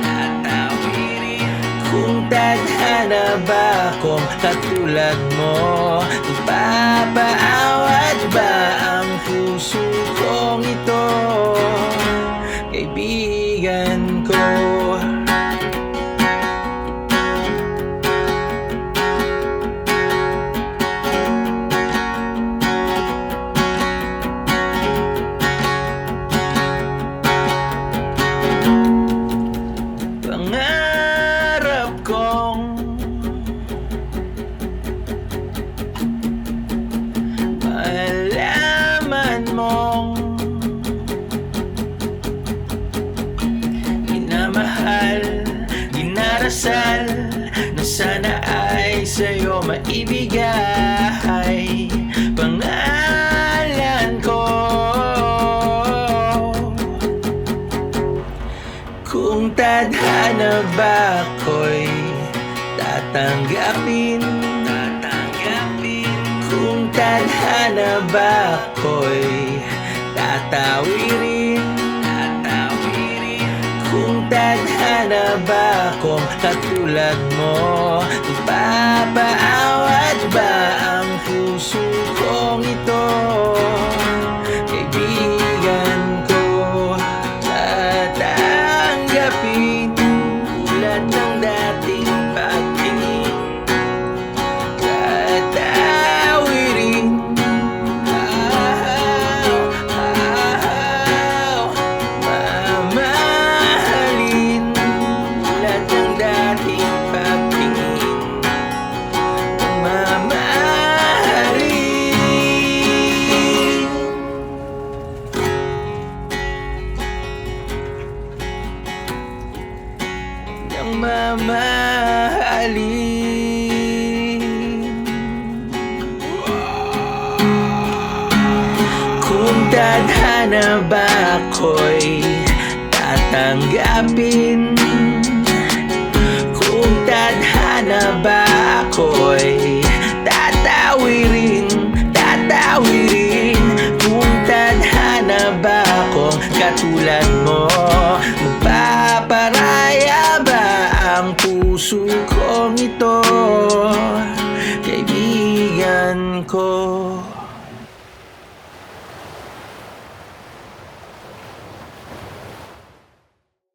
tatawirin. Kung tadhana ba akong katulad mo, magpapaawat ba ang puso kong ito, kaibigan ko? Pangarap kong malaman mong minamahal, dinarasal na sana ay sa'yo maibigay pangalan ko. Kung tadhana ba ako'y tatanggapin, kung tadhana ba ako'y tatawirin, kung tadhana ba akong katulad mo, magpapaawat ba ang puso kong ito, kaibigan ko? Tatanggapin tulad ng dating pagtingin, tatawirin, mamahalin tulad ng dating pagtingin, mamahalin. Ng mamahalin. Kung tadhana ba ako'y tatanggapin, kung tadhana ba ako'y tatawirin, kung tadhana ba akong katulad mo, magpaparaya ba ang puso kong ito, kaibigan ko?